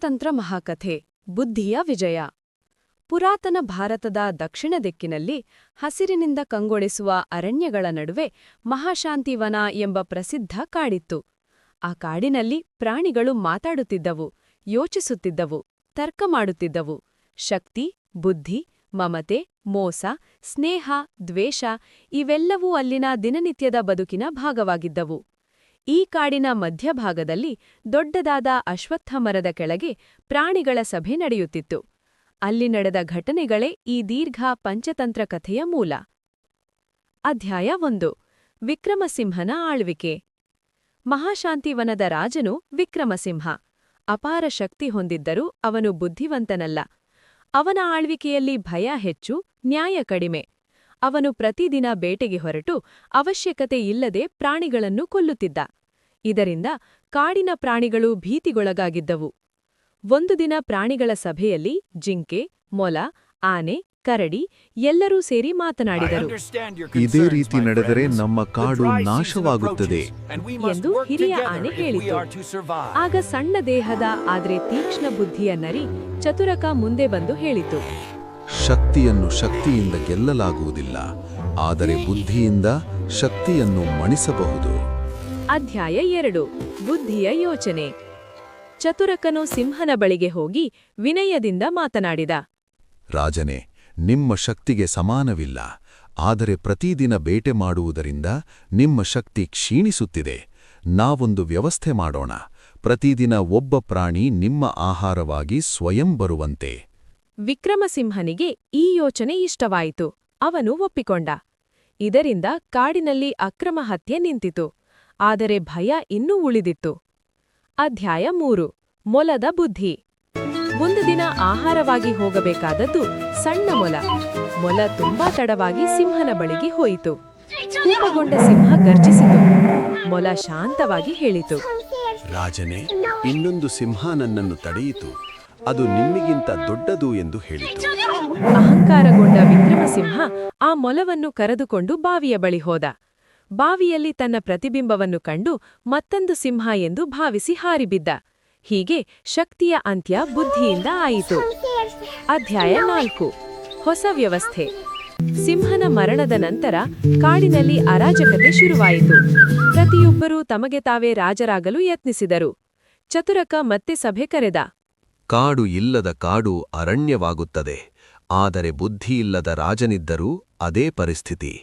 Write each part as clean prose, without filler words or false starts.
ಪಂಚತಂತ್ರ ಮಹಾಕಥೆ ಬುದ್ಧಿಯ ವಿಜಯ. ಪುರಾತನ ಭಾರತದ ದಕ್ಷಿಣ ದಿಕ್ಕಿನಲ್ಲಿ ಹಸಿರಿನಿಂದ ಕಂಗೊಳಿಸುವ ಅರಣ್ಯಗಳ ನಡುವೆ ಮಹಾಶಾಂತಿವನ ಎಂಬ ಪ್ರಸಿದ್ಧ ಕಾಡಿತ್ತು. ಆ ಕಾಡಿನಲ್ಲಿ ಪ್ರಾಣಿಗಳು ಮಾತಾಡುತ್ತಿದ್ದವು, ಯೋಚಿಸುತ್ತಿದ್ದವು, ತರ್ಕ ಮಾಡುತ್ತಿದ್ದವು. ಶಕ್ತಿ, ಬುದ್ಧಿ, ಮಮತೆ, ಮೋಸ, ಸ್ನೇಹ, ದ್ವೇಷ ಇವೆಲ್ಲವೂ ಅಲ್ಲಿನ ದಿನನಿತ್ಯದ ಬದುಕಿನ ಭಾಗವಾಗಿದ್ದವು. ಈ ಕಾಡಿನ ಮಧ್ಯಭಾಗದಲ್ಲಿ ದೊಡ್ಡದಾದ ಅಶ್ವತ್ಥ ಮರದ ಕೆಳಗೆ ಪ್ರಾಣಿಗಳ ಸಭೆ ನಡೆಯುತ್ತಿತ್ತು. ಅಲ್ಲಿ ನಡೆದ ಘಟನೆಗಳೇ ಈ ದೀರ್ಘ ಪಂಚತಂತ್ರ ಕಥೆಯ ಮೂಲ. ಅಧ್ಯಾಯ 1. ವಿಕ್ರಮಸಿಂಹನ ಆಳ್ವಿಕೆ. ಮಹಾಶಾಂತಿವನದ ರಾಜನು ವಿಕ್ರಮಸಿಂಹ. ಅಪಾರ ಶಕ್ತಿ ಹೊಂದಿದ್ದರೂ ಅವನು ಬುದ್ಧಿವಂತನಲ್ಲ. ಅವನ ಆಳ್ವಿಕೆಯಲ್ಲಿ ಭಯ ಹೆಚ್ಚು, ನ್ಯಾಯ ಕಡಿಮೆ. ಅವನು ಪ್ರತಿದಿನ ಬೇಟೆಗೆ ಹೊರಟು ಅವಶ್ಯಕತೆ ಇಲ್ಲದೆ ಪ್ರಾಣಿಗಳನ್ನು ಕೊಲ್ಲುತ್ತಿದ್ದ. ಇದರಿಂದ ಕಾಡಿನ ಪ್ರಾಣಿಗಳು ಭೀತಿಗೊಳಗಾಗಿದ್ದವು. ಒಂದು ದಿನ ಪ್ರಾಣಿಗಳ ಸಭೆಯಲ್ಲಿ ಜಿಂಕೆ, ಮೊಲ, ಆನೆ, ಕರಡಿ ಎಲ್ಲರೂ ಸೇರಿ ಮಾತನಾಡಿದರು. ಇದೇ ರೀತಿ ನಡೆದರೆ ನಮ್ಮ ಕಾಡು ನಾಶವಾಗುತ್ತದೆ ಎಂದು ಹಿರಿಯ ಆನೆ ಹೇಳಿತು. ಆಗ ಸಣ್ಣ ದೇಹದ ಆದ್ರೆ ತೀಕ್ಷ್ಣ ಬುದ್ಧಿಯ ನರಿ ಚತುರಕ ಮುಂದೆ ಬಂದು ಹೇಳಿತು. ಶಕ್ತಿಯನ್ನು ಶಕ್ತಿಯಿಂದ ಗೆಲ್ಲಲಾಗುವುದಿಲ್ಲ, ಆದರೆ ಬುದ್ಧಿಯಿಂದ ಶಕ್ತಿಯನ್ನು ಮಣಿಸಬಹುದು. ಅಧ್ಯಾಯ 2. ಬುದ್ಧಿಯ ಯೋಚನೆ. ಚತುರಕನು ಸಿಂಹನ ಬಳಿಗೆ ಹೋಗಿ ವಿನಯದಿಂದ ಮಾತನಾಡಿದ. ರಾಜನೇ, ನಿಮ್ಮ ಶಕ್ತಿಗೆ ಸಮಾನವಿಲ್ಲ, ಆದರೆ ಪ್ರತಿದಿನ ಬೇಟೆ ಮಾಡುವುದರಿಂದ ನಿಮ್ಮ ಶಕ್ತಿ ಕ್ಷೀಣಿಸುತ್ತಿದೆ. ನಾವೊಂದು ವ್ಯವಸ್ಥೆ ಮಾಡೋಣ. ಪ್ರತಿದಿನ ಒಬ್ಬ ಪ್ರಾಣಿ ನಿಮ್ಮ ಆಹಾರವಾಗಿ ಸ್ವಯಂ ಬರುವಂತೆ. ವಿಕ್ರಮಸಿಂಹನಿಗೆ ಈ ಯೋಚನೆ ಇಷ್ಟವಾಯಿತು. ಅವನು ಒಪ್ಪಿಕೊಂಡ. ಇದರಿಂದ ಕಾಡಿನಲ್ಲಿ ಅಕ್ರಮ ಹತ್ಯೆ ನಿಂತಿತು. ಆದರೆ ಭಯ ಇನ್ನೂ ಉಳಿದಿತ್ತು. ಅಧ್ಯಾಯ 3. ಮೊಲದ ಬುದ್ಧಿ. ಒಂದು ದಿನ ಆಹಾರವಾಗಿ ಹೋಗಬೇಕಾದದ್ದು ಸಣ್ಣ ಮೊಲ. ಮೊಲ ತುಂಬಾ ತಡವಾಗಿ ಸಿಂಹನ ಬಳಿಗೆ ಹೋಯಿತು. ಕೋಪಗೊಂಡ ಸಿಂಹ ಗರ್ಜಿಸಿತು. ಮೊಲ ಶಾಂತವಾಗಿ ಹೇಳಿತು. ರಾಜನೇ, ಇನ್ನೊಂದು ಸಿಂಹ ನನ್ನನ್ನು ತಡೆಯಿತು. ಅದು ನಿಮ್ಮಿಗಿಂತ ದೊಡ್ಡದು ಎಂದು ಹೇಳಿತು. ಅಹಂಕಾರಗೊಂಡ ವಿಕ್ರಮಸಿಂಹ ಆ ಮೊಲವನ್ನು ಕರೆದುಕೊಂಡು ಬಾವಿಯ ಬಳಿ ಹೋದ. ಬಾವಿಯಲ್ಲಿ ತನ್ನ ಪ್ರತಿಬಿಂಬವನ್ನು ಕಂಡು ಮತ್ತೊಂದು ಸಿಂಹ ಎಂದು ಭಾವಿಸಿ ಹಾರಿಬಿದ್ದ. ಹೀಗೆ ಶಕ್ತಿಯ ಅಂತ್ಯ ಬುದ್ಧಿಯಿಂದ ಆಯಿತು. ಅಧ್ಯಾಯ 4. ಹೊಸ ವ್ಯವಸ್ಥೆ. ಸಿಂಹನ ಮರಣದ ನಂತರ ಕಾಡಿನಲ್ಲಿ ಅರಾಜಕತೆ ಶುರುವಾಯಿತು. ಪ್ರತಿಯೊಬ್ಬರೂ ತಮಗೆ ತಾವೇ ರಾಜರಾಗಲು ಯತ್ನಿಸಿದರು. ಚತುರಕ ಮತ್ತೆ ಸಭೆ ಕರೆದ. ಕಾಡು ಇಲ್ಲದ ಕಾಡು ಅರಣ್ಯವಾಗುತ್ತದೆ, ಆದರೆ ಬುದ್ಧಿಯಿಲ್ಲದ ರಾಜನಿದ್ದರೂ ಅದೇ ಪರಿಸ್ಥಿತಿ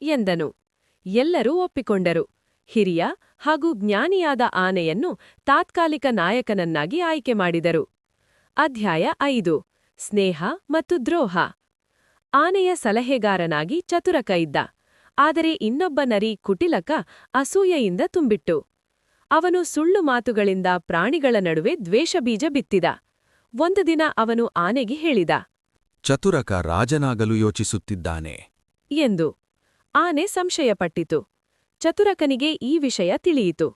ಎಂದನು. ಎಲ್ಲರೂ ಒಪ್ಪಿಕೊಂಡರು. ಹಿರಿಯ ಹಾಗೂ ಜ್ಞಾನಿಯಾದ ಆನೆಯನ್ನು ತಾತ್ಕಾಲಿಕ ನಾಯಕನನ್ನಾಗಿ ಆಯ್ಕೆ ಮಾಡಿದರು. ಅಧ್ಯಾಯ 5. ಸ್ನೇಹ ಮತ್ತು ದ್ರೋಹ. ಆನೆಯ ಸಲಹೆಗಾರನಾಗಿ ಚತುರಕ ಇದ್ದ. ಆದರೆ ಇನ್ನೊಬ್ಬ ನರಿ ಕುಟಿಲಕ ಅಸೂಯೆಯಿಂದ ತುಂಬಿಟ್ಟು. ಅವನು ಸುಳ್ಳು ಮಾತುಗಳಿಂದ ಪ್ರಾಣಿಗಳ ನಡುವೆ ದ್ವೇಷಬೀಜ ಬಿತ್ತಿದ. ಒಂದು ದಿನ ಅವನು ಆನೆಗೆ ಹೇಳಿದ. ಚತುರಕ ರಾಜನಾಗಲು ಯೋಚಿಸುತ್ತಿದ್ದಾನೆ ಎಂದು. ಆನೆ ಸಂಶಯಪಟ್ಟಿತು. ಚತುರಕನಿಗೆ ಈ ವಿಷಯ ತಿಳಿಯಿತು.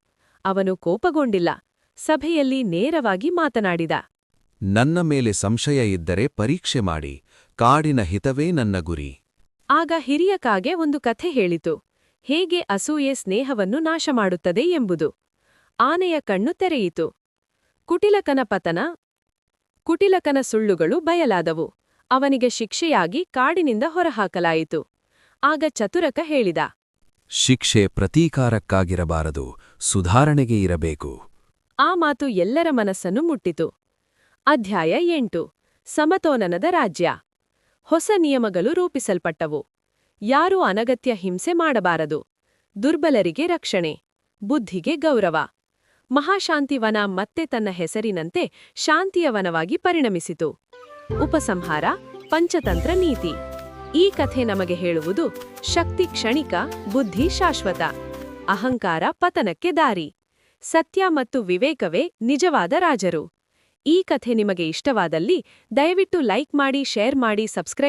ಅವನು ಕೋಪಗೊಂಡಿಲ್ಲ. ಸಭೆಯಲ್ಲಿ ನೇರವಾಗಿ ಮಾತನಾಡಿದ. ನನ್ನ ಮೇಲೆ ಸಂಶಯ ಇದ್ದರೆ ಪರೀಕ್ಷೆ ಮಾಡಿ. ಕಾಡಿನ ಹಿತವೇ ನನ್ನ ಗುರಿ. ಆಗ ಹಿರಿಯ ಕಾಗೆ ಒಂದು ಕಥೆ ಹೇಳಿತು. ಹೇಗೆ ಅಸೂಯೆ ಸ್ನೇಹವನ್ನು ನಾಶ ಮಾಡುತ್ತದೆ ಎಂಬುದು. ಆನೆಯ ಕಣ್ಣು ತೆರೆಯಿತು. ಕುಟಿಲಕನ ಪತನ. ಕುಟಿಲಕನ ಸುಳ್ಳುಗಳು ಬಯಲಾದವು. ಅವನಿಗೆ ಶಿಕ್ಷೆಯಾಗಿ ಕಾಡಿನಿಂದ ಹೊರಹಾಕಲಾಯಿತು. ಆಗ ಚತುರಕ ಹೇಳಿದ. ಶಿಕ್ಷೆ ಪ್ರತೀಕಾರಕ್ಕಾಗಿರಬಾರದು, ಸುಧಾರಣೆಗೆ ಇರಬೇಕು. ಆ ಮಾತು ಎಲ್ಲರ ಮನಸ್ಸನ್ನು ಮುಟ್ಟಿತು. ಅಧ್ಯಾಯ 8. ಸಮತೋಲನದ ರಾಜ್ಯ. ಹೊಸ ನಿಯಮಗಳು ರೂಪಿಸಲ್ಪಟ್ಟವು. ಯಾರೂ ಅನಗತ್ಯ ಹಿಂಸೆ ಮಾಡಬಾರದು. ದುರ್ಬಲರಿಗೆ ರಕ್ಷಣೆ. ಬುದ್ಧಿಗೆ ಗೌರವ. ಮಹಾಶಾಂತಿವನ ಮತ್ತೆ ತನ್ನ ಹೆಸರಿನಂತೆ ಶಾಂತಿಯ ವನವಾಗಿ ಪರಿಣಮಿಸಿತು. ಉಪಸಂಹಾರ. ಪಂಚತಂತ್ರ ನೀತಿ. ಈ ಕಥೆ ನಮಗೆ ಹೇಳುವುದು: ಶಕ್ತಿ ಕ್ಷಣಿಕ, ಬುದ್ಧಿ ಶಾಶ್ವತ. ಅಹಂಕಾರ ಪತನಕ್ಕೆ ದಾರಿ. ಸತ್ಯ ಮತ್ತು ವಿವೇಕವೇ ನಿಜವಾದ ರಾಜರು. ಈ ಕಥೆ ನಿಮಗೆ ಇಷ್ಟವಾದಲ್ಲಿ ದಯವಿಟ್ಟು ಲೈಕ್ ಮಾಡಿ, ಶೇರ್ ಮಾಡಿ, ಸಬ್ಸ್ಕ್ರೈಬ್